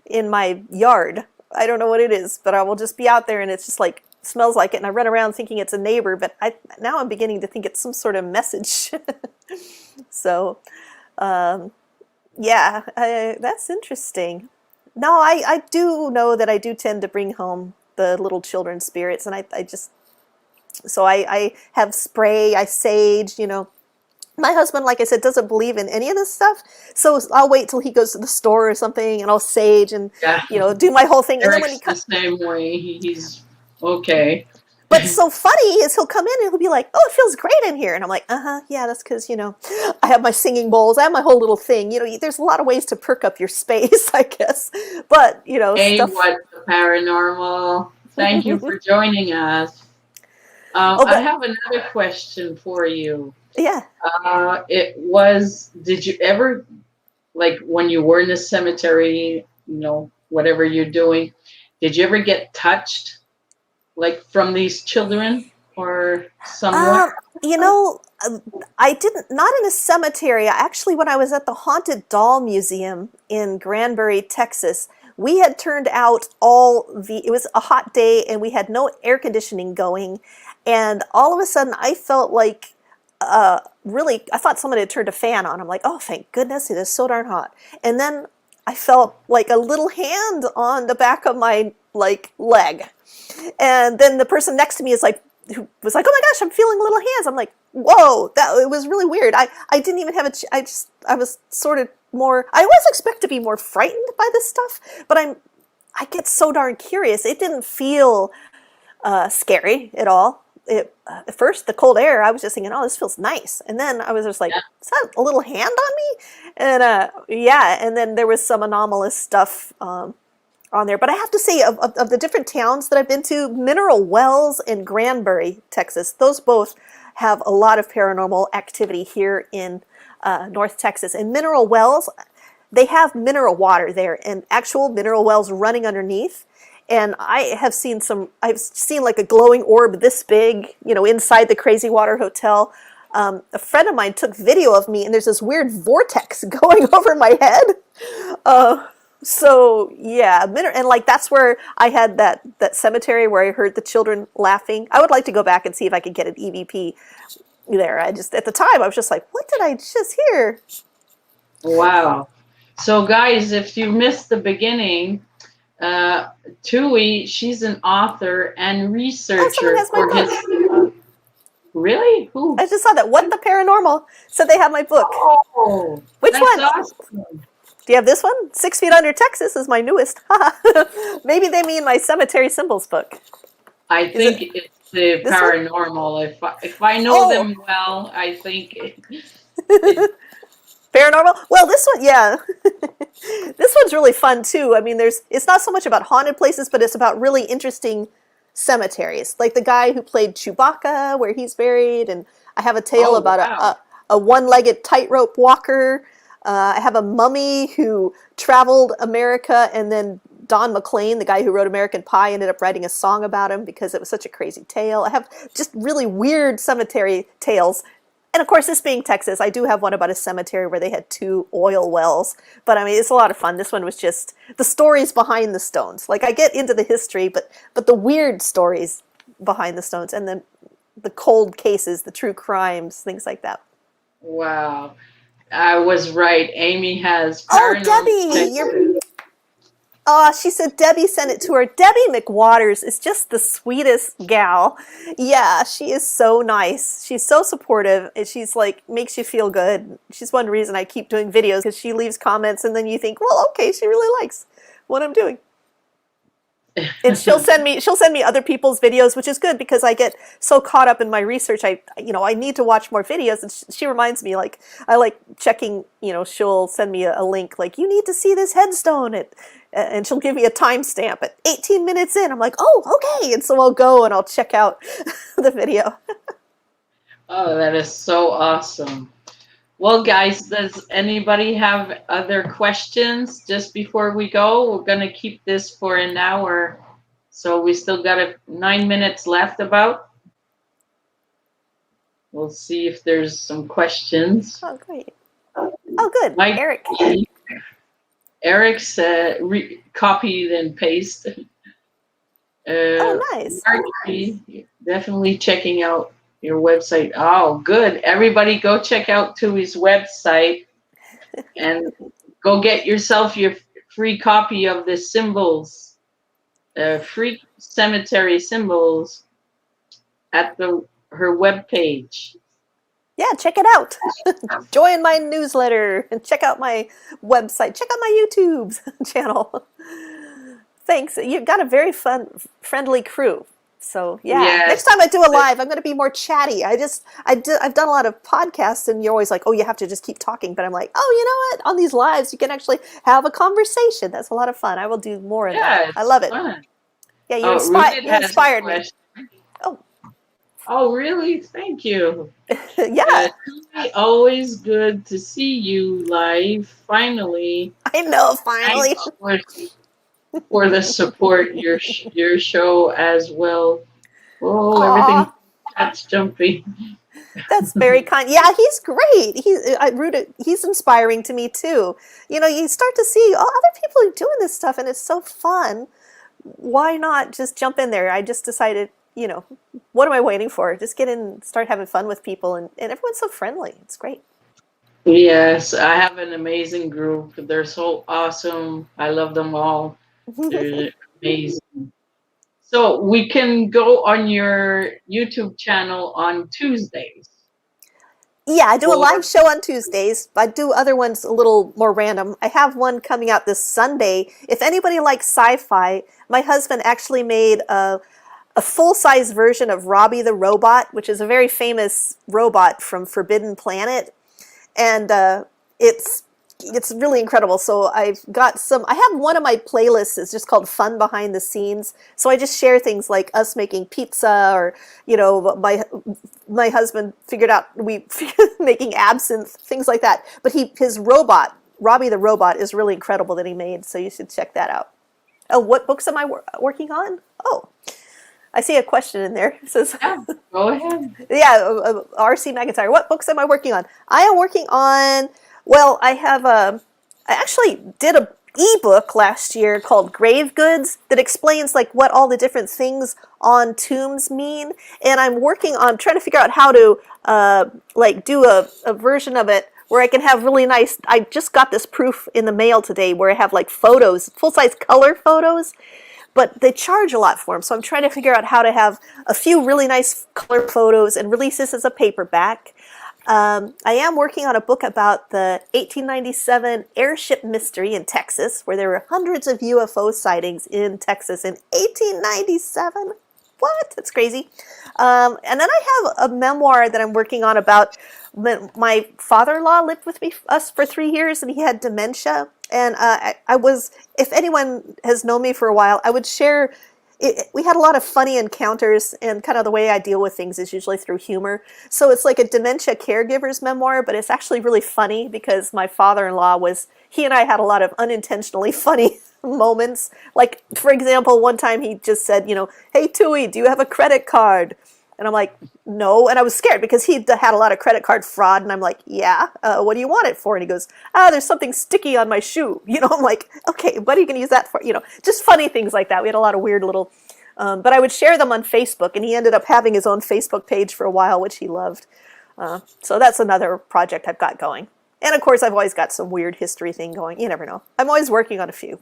in my yard. I don't know what it is, but I will just be out there and it's just like smells like it, and I run around thinking it's a neighbor, but now I'm beginning to think it's some sort of message. So, um, yeah, that's interesting. No, I do know that I do tend to bring home the little children's spirits, and I just so I have spray, I sage. My husband, like I said, doesn't believe in any of this stuff. So I'll wait till he goes to the store or something, and I'll sage and Yeah, do my whole thing. And then when he Eric's the comes, same way. He's okay. but so funny is he'll come in and he'll be like, "Oh, it feels great in here," and I'm like, yeah, that's because I have my singing bowls, I have my whole little thing. There's a lot of ways to perk up your space, I guess. But Hey, stuff. what the paranormal? Thank you for joining us. Oh, I but have another question for you. yeah. Did you ever, like, when you were in the cemetery, whatever you're doing, did you ever get touched, like, from these children or somewhat? Um, you know, I didn't, not in a cemetery. Actually, when I was at the Haunted Doll Museum in Granbury, Texas, we had turned out it was a hot day and we had no air conditioning going. And all of a sudden I felt like, really, I thought someone had turned a fan on. I'm like, oh, thank goodness, it is so darn hot. And then I felt like a little hand on the back of my like leg. And then the person next to me who was like, "Oh my gosh, I'm feeling little hands." I'm like, "Whoa, it was really weird." I didn't even have I was sort of more. I always expect to be more frightened by this stuff, but I get so darn curious. It didn't feel scary at all. At first, the cold air, I was just thinking, "Oh, this feels nice," and then I was just like, Yeah. "Is that a little hand on me?" And yeah, and then there was some anomalous stuff. On there. But I have to say, of the different towns that I've been to, Mineral Wells and Granbury, Texas, those both have a lot of paranormal activity here in North Texas. And Mineral Wells, they have mineral water there and actual mineral wells running underneath. And I've seen like a glowing orb this big, inside the Crazy Water Hotel. A friend of mine took video of me, and there's this weird vortex going over my head. So yeah, and like that's where I had that cemetery where I heard the children laughing. I would like to go back and see if I could get an EVP there. At the time I was just like, what did I just hear? Wow. So guys, if you missed the beginning, Tui, she's an author and researcher has my book. Really? Who? I just saw that. What the Paranormal said they have my book. Oh, which one? Awesome. Do you have this one? 6 Feet Under Texas is my newest. Maybe they mean my Cemetery Symbols book. I think it's the Paranormal. If I know them well, I think Paranormal? Well, this one, yeah. This one's really fun too. I mean, it's not so much about haunted places, but it's about really interesting cemeteries. Like the guy who played Chewbacca, where he's buried, and I have a tale about a one-legged tightrope walker. I have a mummy who traveled America, and then Don McLean, the guy who wrote American Pie, ended up writing a song about him because it was such a crazy tale. I have just really weird cemetery tales. And of course, this being Texas, I do have one about a cemetery where they had 2 oil wells. But I mean, it's a lot of fun. This one was just the stories behind the stones. Like I get into the history, but the weird stories behind the stones, and then the cold cases, the true crimes, things like that. Wow. I was right. Amy has Debbie! She said Debbie sent it to her. Debbie McWaters is just the sweetest gal. Yeah, she is so nice. She's so supportive, and she's like, makes you feel good. She's one reason I keep doing videos, because she leaves comments, and then you think, well, okay, she really likes what I'm doing. And she'll send me other people's videos, which is good because I get so caught up in my research. I need to watch more videos, and she reminds me, like, I like checking, she'll send me a link like, you need to see this headstone, and she'll give me a timestamp at 18 minutes in. I'm like, oh, okay. And so I'll go and I'll check out the video. Oh, that is so awesome. Well, guys, does anybody have other questions just before we go? We're going to keep this for an hour. So we still got 9 minutes left about. We'll see if there's some questions. Oh, great. Oh, good. Eric. Eric's copied and paste. Nice. Marjorie, definitely checking out your website. Oh, good. Everybody go check out Tui's website and go get yourself your free copy of the symbols, free cemetery symbols at her webpage. Yeah, check it out. Join my newsletter and check out my website. Check out my YouTube channel. Thanks. You've got a very friendly crew. So yeah, yes. Next time I do a live, I'm going to be more chatty. I've done a lot of podcasts, and you're always like, oh, you have to just keep talking. But I'm like, oh, you know what? On these lives, you can actually have a conversation. That's a lot of fun. I will do more of that. I love it. Fun. Yeah, you inspired me. Oh, really? Thank you. Yeah. Always good to see you live. Finally. I know. Finally. For the support, your show as well. Oh, everything that's jumping. That's very kind. Yeah, he's great. He's inspiring to me too. You start to see, other people are doing this stuff, and it's so fun. Why not just jump in there? I just decided, what am I waiting for? Just get in, start having fun with people, and everyone's so friendly. It's great. Yes, I have an amazing group. They're so awesome. I love them all. They're amazing. So we can go on your YouTube channel on Tuesdays. Yeah, I do a live show on Tuesdays. I do other ones a little more random. I have one coming out this Sunday. If anybody likes sci-fi, my husband actually made a full-size version of Robbie the Robot, which is a very famous robot from Forbidden Planet. And it's really incredible. So I have one of my playlists is just called Fun Behind the Scenes. So I just share things like us making pizza, or, my husband figured out making absinthe, things like that. But his robot, Robbie the Robot, is really incredible that he made. So you should check that out. Oh, what books am I working on? Oh, I see a question in there. It says, Yeah, go ahead. yeah, RC McIntyre. What books am I working on? I am working on, well, I actually did a ebook last year called Grave Goods that explains like what all the different things on tombs mean. And I'm working on trying to figure out how to like do a version of it where I can have really nice, I just got this proof in the mail today where I have like photos, full-size color photos, but they charge a lot for them. So I'm trying to figure out how to have a few really nice color photos and release this as a paperback. I am working on a book about the 1897 airship mystery in Texas, where there were hundreds of UFO sightings in Texas in 1897. What? That's crazy. And then I have a memoir that I'm working on about my father-in-law lived with us for 3 years, and he had dementia. And I was, if anyone has known me for a while, I would share. We had a lot of funny encounters, and kind of the way I deal with things is usually through humor. So it's like a dementia caregiver's memoir, but it's actually really funny because my father-in-law he and I had a lot of unintentionally funny moments. Like, for example, one time he just said, "Hey, Tui, do you have a credit card?" And I'm like, "No." And I was scared because he'd had a lot of credit card fraud. And I'm like, "Yeah, what do you want it for?" And he goes, "There's something sticky on my shoe." I'm like, "Okay, what are you going to use that for?" Just funny things like that. We had a lot of weird little, but I would share them on Facebook. And he ended up having his own Facebook page for a while, which he loved. So that's another project I've got going. And of course, I've always got some weird history thing going. You never know. I'm always working on a few.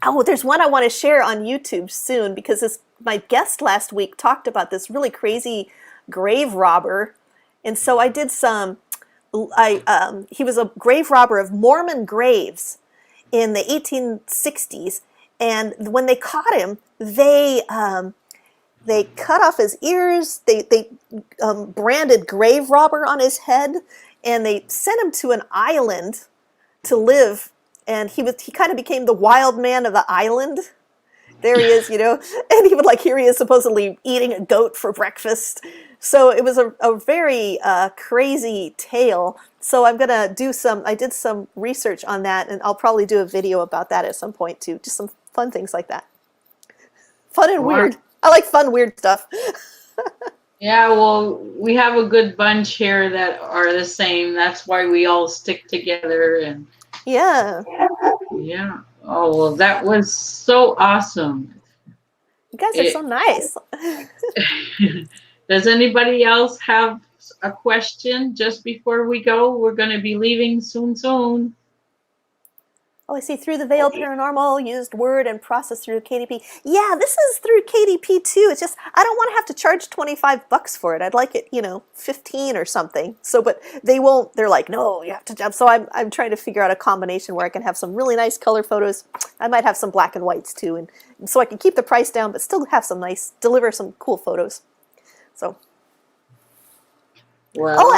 Oh, there's one I want to share on YouTube soon because my guest last week talked about this really crazy grave robber. And so I did he was a grave robber of Mormon graves in the 1860s. And when they caught him, they cut off his ears, they branded grave robber on his head, and they sent him to an island to live. And he kind of became the wild man of the island. There he is, and he would here he is supposedly eating a goat for breakfast. So it was a very crazy tale. So I'm going to I did some research on that, and I'll probably do a video about that at some point too. Just some fun things like that. Fun and weird. I like fun, weird stuff. Yeah, well, we have a good bunch here that are the same. That's why we all stick together. And yeah. Yeah. Oh, well, that was so awesome. You guys are so nice. Does anybody else have a question just before we go? We're going to be leaving soon. Oh, I see. Through the Veil Paranormal, used word and process through KDP. Yeah, this is through KDP too. It's just, I don't want to have to charge $25 for it. I'd like it, 15 or something. So, but they won't, they're like, no, you have to jump. So I'm trying to figure out a combination where I can have some really nice color photos. I might have some black and whites too. And so I can keep the price down, but still have deliver some cool photos. So. Well,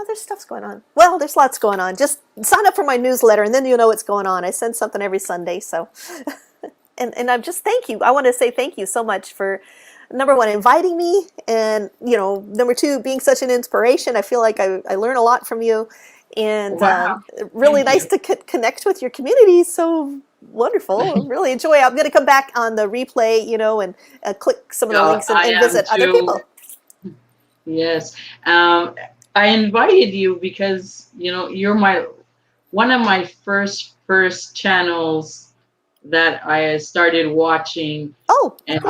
there's stuff's going on. Well, there's lots going on. Just sign up for my newsletter, and then you'll know what's going on. I send something every Sunday. So, and I'm just thank you. I want to say thank you so much for, number one, inviting me, and number two, being such an inspiration. I feel like I learn a lot from you, and really nice to connect with your community. So wonderful. I really enjoy it. I'm going to come back on the replay, and click some of the links and visit other people. Yes. I invited you because, you're one of my first channels that I started watching. Oh. And,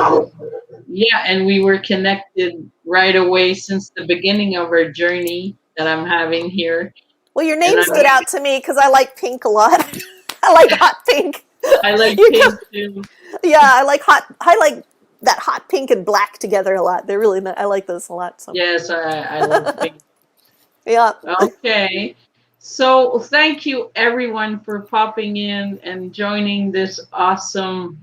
yeah, and we were connected right away since the beginning of our journey that I'm having here. Well, your name stood out to me because I like pink a lot. I like hot pink. I like pink too. Yeah, I like that hot pink and black together a lot. They're really nice. I like those a lot. So. Yes, I love pink. Yeah. Okay. So thank you everyone for popping in and joining this awesome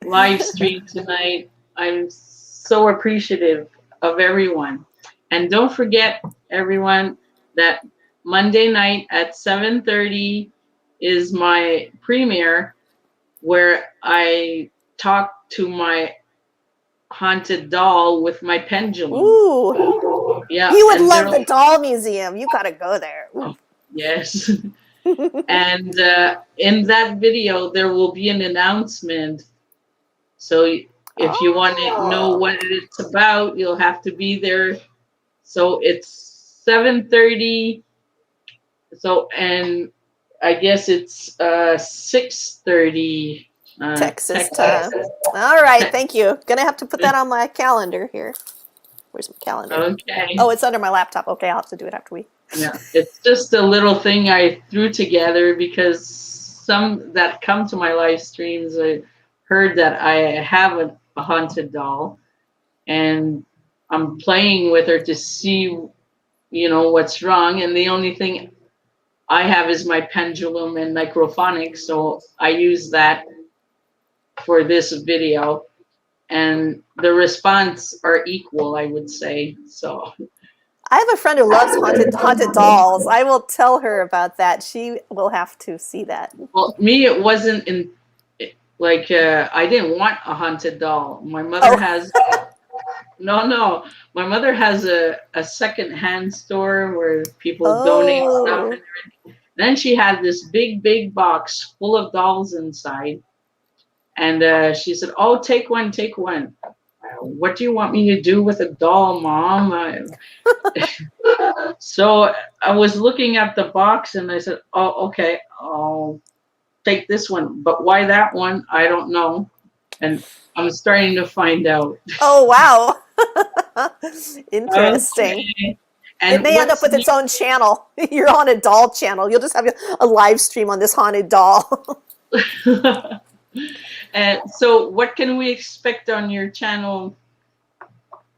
live stream tonight. I'm so appreciative of everyone. And don't forget, everyone, that Monday night at 7:30 is my premiere where I talk to my haunted doll with my pendulum. Ooh. Yeah. You would love the doll museum. You got to go there. Oh, yes. And in that video, there will be an announcement. So if you want to know Oh, what it's about, you'll have to be there. So it's 7:30. So, and I guess it's 6:30 Texas Texas. time. All right, Te- thank you. Gonna have to put that on my calendar here. Where's my calendar? Okay. Oh, it's under my laptop. Okay, I'll have to do it after we. Yeah, it's just a little thing I threw together because some that come to my live streams, I heard that I have a haunted doll, and I'm playing with her to see, what's wrong. And the only thing I have is my pendulum and microphonics, so I use that for this video. And the response are equal, I would say. So, I have a friend who loves haunted dolls. I will tell her about that. She will have to see that. well, me, it wasn't in like I didn't want a haunted doll. My mother Oh, has no. My mother has a second hand store where people donate stuff. oh, And then she had this big box full of dolls inside, and she said, "Oh, take one, take one." What do you want me to do with a doll, Mom? So I was looking at the box and I said, "Oh, okay, I'll take this one." But why that one? I don't know. And I'm starting to find out. oh, wow. Interesting. Okay. It And may end up what's with new? its own channel. You're on a doll channel. You'll just have a live stream on this haunted doll. And so, what can we expect on your channel?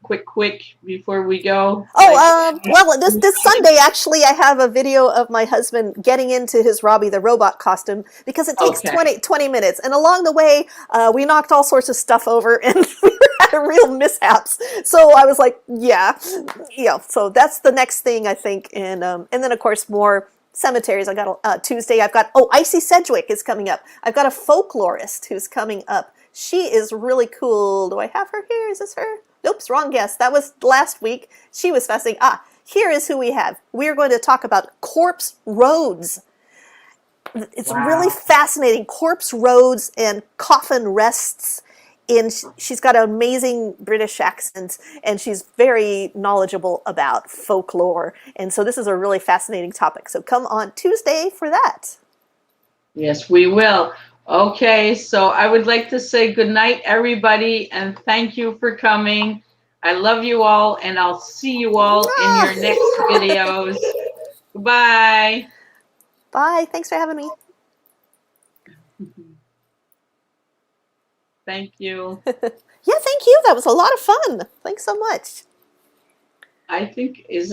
Quick, before we go. Like, Well, this Sunday, actually, I have a video of my husband getting into his Robbie the Robot costume because it takes okay, 20 minutes. And along the way, we knocked all sorts of stuff over and we had real mishaps. So I was like, yeah. So that's the next thing, I think. And then, of course, more cemeteries. I got Tuesday. I've got, Icy Sedgwick is coming up. I've got a folklorist who's coming up. She is really cool. Do I have her here? Is this her? Oops, wrong guess. That was last week. She was fascinating. Here is who we have. We're going to talk about corpse roads. It's really wow. fascinating. Corpse roads and coffin rests. And she's got an amazing British accent, and she's very knowledgeable about folklore. And so this is a really fascinating topic. So come on Tuesday for that. Yes, we will. Okay, so I would like to say good night, everybody, and thank you for coming. I love you all, and I'll see you all in your next videos. Goodbye. Bye. Thanks for having me. Thank you. Yeah, thank you. That was a lot of fun. Thanks so much. I think, is it